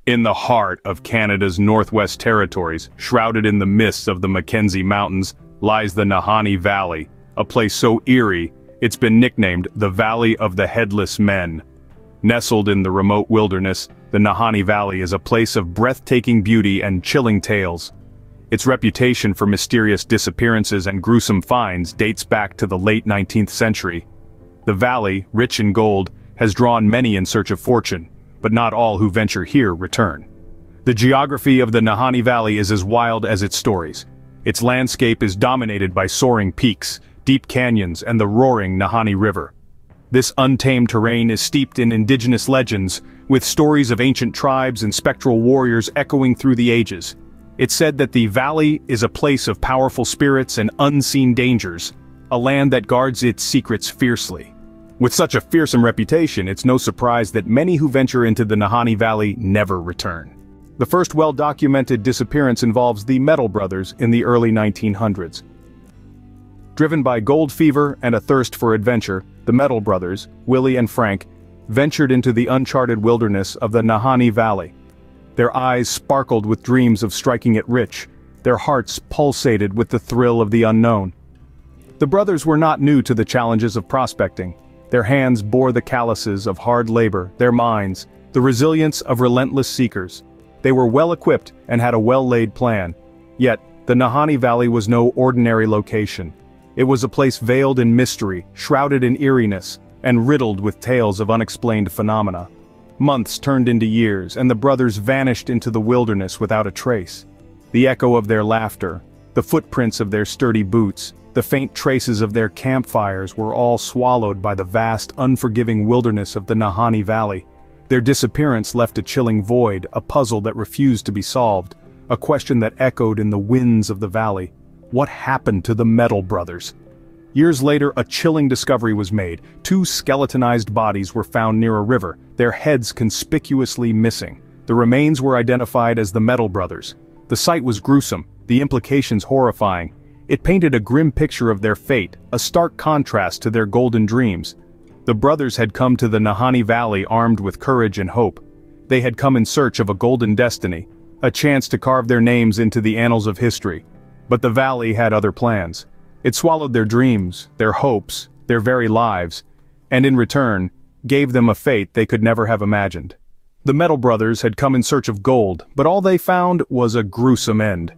In the heart of Canada's Northwest Territories, shrouded in the mists of the Mackenzie Mountains, lies the Nahanni Valley, a place so eerie, it's been nicknamed the Valley of the Headless Men. Nestled in the remote wilderness, the Nahanni Valley is a place of breathtaking beauty and chilling tales. Its reputation for mysterious disappearances and gruesome finds dates back to the late 19th century. The valley, rich in gold, has drawn many in search of fortune, but not all who venture here return. The geography of the Nahanni Valley is as wild as its stories. Its landscape is dominated by soaring peaks, deep canyons, and the roaring Nahanni River. This untamed terrain is steeped in indigenous legends, with stories of ancient tribes and spectral warriors echoing through the ages. It's said that the valley is a place of powerful spirits and unseen dangers, a land that guards its secrets fiercely. With such a fearsome reputation, it's no surprise that many who venture into the Nahanni Valley never return. The first well-documented disappearance involves the Mettle brothers in the early 1900s. Driven by gold fever and a thirst for adventure, the Mettle brothers, Willie and Frank, ventured into the uncharted wilderness of the Nahanni Valley. Their eyes sparkled with dreams of striking it rich, their hearts pulsated with the thrill of the unknown. The brothers were not new to the challenges of prospecting. Their hands bore the calluses of hard labor, their minds, the resilience of relentless seekers. They were well-equipped and had a well-laid plan. Yet, the Nahanni Valley was no ordinary location. It was a place veiled in mystery, shrouded in eeriness, and riddled with tales of unexplained phenomena. Months turned into years, and the brothers vanished into the wilderness without a trace. The echo of their laughter, the footprints of their sturdy boots, the faint traces of their campfires were all swallowed by the vast, unforgiving wilderness of the Nahanni Valley. Their disappearance left a chilling void, a puzzle that refused to be solved, a question that echoed in the winds of the valley. What happened to the Mettle brothers? Years later, a chilling discovery was made. Two skeletonized bodies were found near a river, their heads conspicuously missing. The remains were identified as the Mettle brothers. The sight was gruesome, the implications horrifying. It painted a grim picture of their fate, a stark contrast to their golden dreams. The brothers had come to the Nahanni Valley armed with courage and hope. They had come in search of a golden destiny, a chance to carve their names into the annals of history. But the valley had other plans. It swallowed their dreams, their hopes, their very lives, and in return, gave them a fate they could never have imagined. The Mettle brothers had come in search of gold, but all they found was a gruesome end.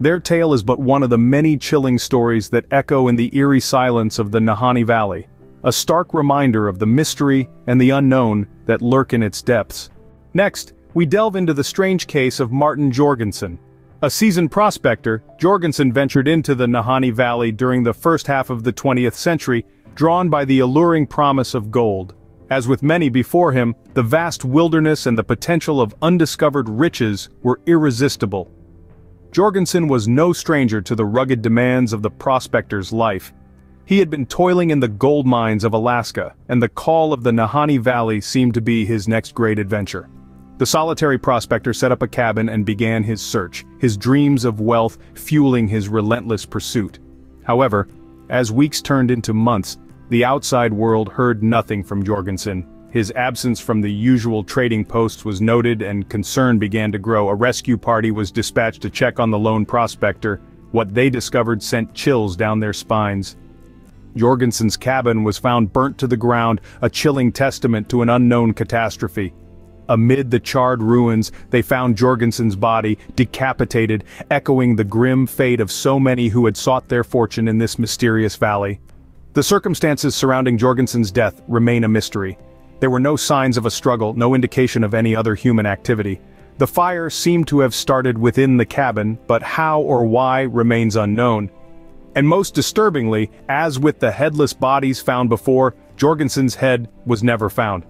Their tale is but one of the many chilling stories that echo in the eerie silence of the Nahanni Valley, a stark reminder of the mystery and the unknown that lurk in its depths. Next, we delve into the strange case of Martin Jorgenson. A seasoned prospector, Jorgenson ventured into the Nahanni Valley during the first half of the 20th century, drawn by the alluring promise of gold. As with many before him, the vast wilderness and the potential of undiscovered riches were irresistible. Jorgenson was no stranger to the rugged demands of the prospector's life. He had been toiling in the gold mines of Alaska, and the call of the Nahanni Valley seemed to be his next great adventure. The solitary prospector set up a cabin and began his search, his dreams of wealth fueling his relentless pursuit. However, as weeks turned into months, the outside world heard nothing from Jorgenson. His absence from the usual trading posts was noted and concern began to grow. A rescue party was dispatched to check on the lone prospector. What they discovered sent chills down their spines. Jorgenson's cabin was found burnt to the ground, a chilling testament to an unknown catastrophe. Amid the charred ruins, they found Jorgenson's body, decapitated, echoing the grim fate of so many who had sought their fortune in this mysterious valley. The circumstances surrounding Jorgenson's death remain a mystery. There were no signs of a struggle, no indication of any other human activity. The fire seemed to have started within the cabin, but how or why remains unknown. And most disturbingly, as with the headless bodies found before, Jorgenson's head was never found.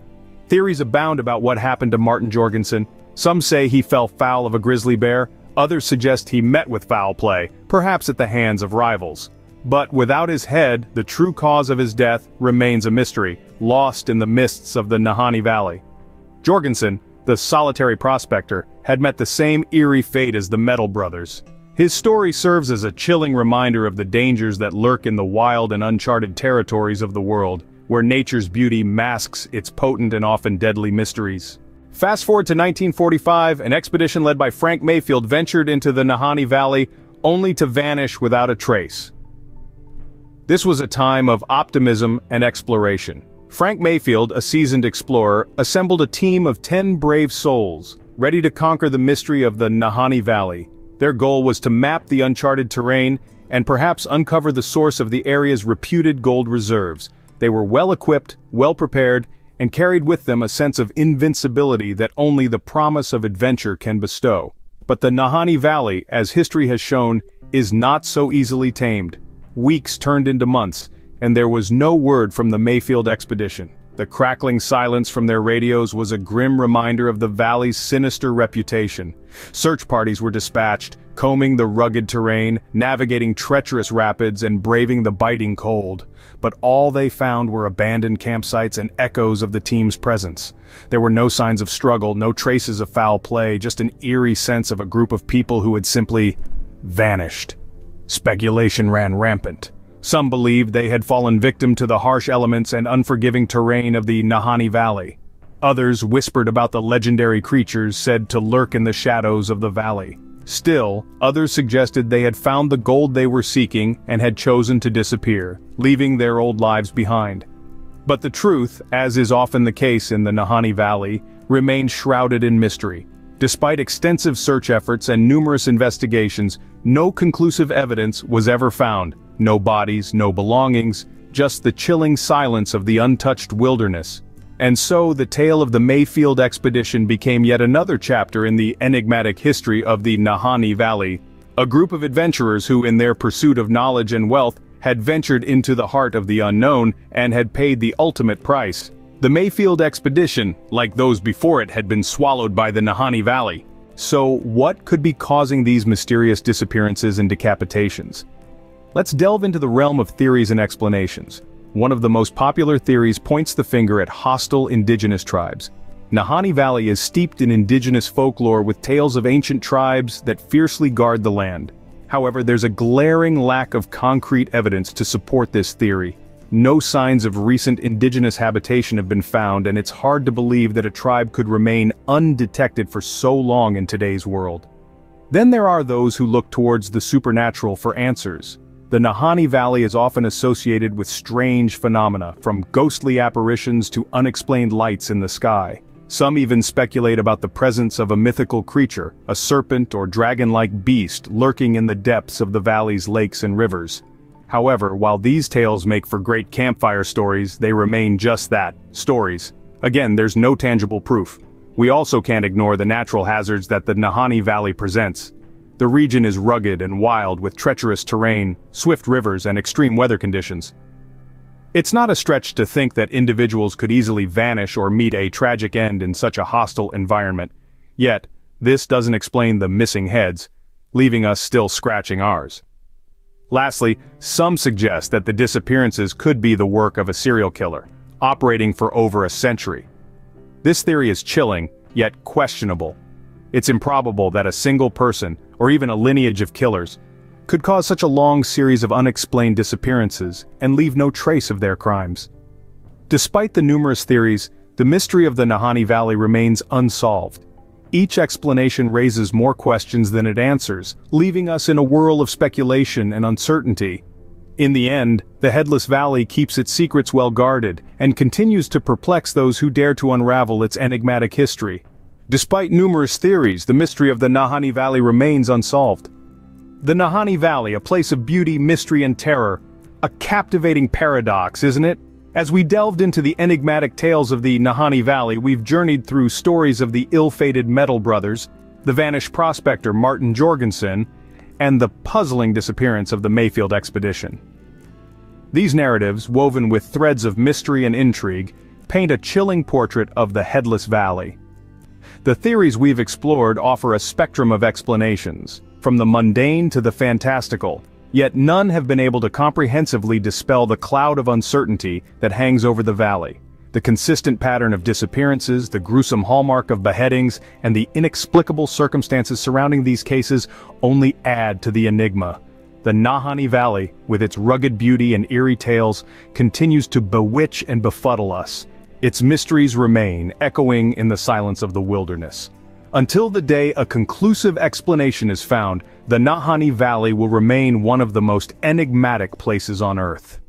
Theories abound about what happened to Martin Jorgenson. Some say he fell foul of a grizzly bear, others suggest he met with foul play, perhaps at the hands of rivals. But without his head, the true cause of his death remains a mystery, lost in the mists of the Nahanni Valley. Jorgenson, the solitary prospector, had met the same eerie fate as the Mettle brothers. His story serves as a chilling reminder of the dangers that lurk in the wild and uncharted territories of the world, where nature's beauty masks its potent and often deadly mysteries. Fast forward to 1945, an expedition led by Frank Mayfield ventured into the Nahanni Valley, only to vanish without a trace. This was a time of optimism and exploration. Frank Mayfield, a seasoned explorer, assembled a team of 10 brave souls, ready to conquer the mystery of the Nahanni Valley. Their goal was to map the uncharted terrain and perhaps uncover the source of the area's reputed gold reserves. They were well-equipped, well-prepared, and carried with them a sense of invincibility that only the promise of adventure can bestow. But the Nahanni Valley, as history has shown, is not so easily tamed. Weeks turned into months, and there was no word from the Mayfield expedition. The crackling silence from their radios was a grim reminder of the valley's sinister reputation. Search parties were dispatched, combing the rugged terrain, navigating treacherous rapids, and braving the biting cold. But all they found were abandoned campsites and echoes of the team's presence. There were no signs of struggle, no traces of foul play, just an eerie sense of a group of people who had simply vanished. Speculation ran rampant. Some believed they had fallen victim to the harsh elements and unforgiving terrain of the Nahanni Valley. Others whispered about the legendary creatures said to lurk in the shadows of the valley. Still, others suggested they had found the gold they were seeking and had chosen to disappear, leaving their old lives behind. But the truth, as is often the case in the Nahanni Valley, remained shrouded in mystery. Despite extensive search efforts and numerous investigations, no conclusive evidence was ever found. No bodies, no belongings, just the chilling silence of the untouched wilderness. And so the tale of the Mayfield expedition became yet another chapter in the enigmatic history of the Nahanni Valley. A group of adventurers who, in their pursuit of knowledge and wealth, had ventured into the heart of the unknown and had paid the ultimate price. The Mayfield expedition, like those before it, had been swallowed by the Nahanni Valley. So what could be causing these mysterious disappearances and decapitations? Let's delve into the realm of theories and explanations. One of the most popular theories points the finger at hostile indigenous tribes. Nahanni Valley is steeped in indigenous folklore with tales of ancient tribes that fiercely guard the land. However, there's a glaring lack of concrete evidence to support this theory. No signs of recent indigenous habitation have been found, and it's hard to believe that a tribe could remain undetected for so long in today's world. Then there are those who look towards the supernatural for answers. The Nahanni Valley is often associated with strange phenomena, from ghostly apparitions to unexplained lights in the sky. Some even speculate about the presence of a mythical creature, a serpent or dragon-like beast lurking in the depths of the valley's lakes and rivers. However, while these tales make for great campfire stories, they remain just that, stories. Again, there's no tangible proof. We also can't ignore the natural hazards that the Nahanni Valley presents. The region is rugged and wild with treacherous terrain, swift rivers, and extreme weather conditions. It's not a stretch to think that individuals could easily vanish or meet a tragic end in such a hostile environment. Yet, this doesn't explain the missing heads, leaving us still scratching ours. Lastly, some suggest that the disappearances could be the work of a serial killer, operating for over a century. This theory is chilling, yet questionable. It's improbable that a single person, or even a lineage of killers, could cause such a long series of unexplained disappearances and leave no trace of their crimes. Despite the numerous theories, the mystery of the Nahanni Valley remains unsolved. Each explanation raises more questions than it answers, leaving us in a whirl of speculation and uncertainty. In the end, the Headless Valley keeps its secrets well guarded and continues to perplex those who dare to unravel its enigmatic history. Despite numerous theories, the mystery of the Nahanni Valley remains unsolved. The Nahanni Valley, a place of beauty, mystery, and terror. A captivating paradox, isn't it? As we delved into the enigmatic tales of the Nahanni Valley, we've journeyed through stories of the ill-fated Mettle brothers, the vanished prospector Martin Jorgenson, and the puzzling disappearance of the Mayfield expedition. These narratives, woven with threads of mystery and intrigue, paint a chilling portrait of the Headless Valley. The theories we've explored offer a spectrum of explanations, from the mundane to the fantastical, yet none have been able to comprehensively dispel the cloud of uncertainty that hangs over the valley. The consistent pattern of disappearances, the gruesome hallmark of beheadings, and the inexplicable circumstances surrounding these cases only add to the enigma. The Nahanni Valley, with its rugged beauty and eerie tales, continues to bewitch and befuddle us. Its mysteries remain, echoing in the silence of the wilderness. Until the day a conclusive explanation is found, the Nahanni Valley will remain one of the most enigmatic places on Earth.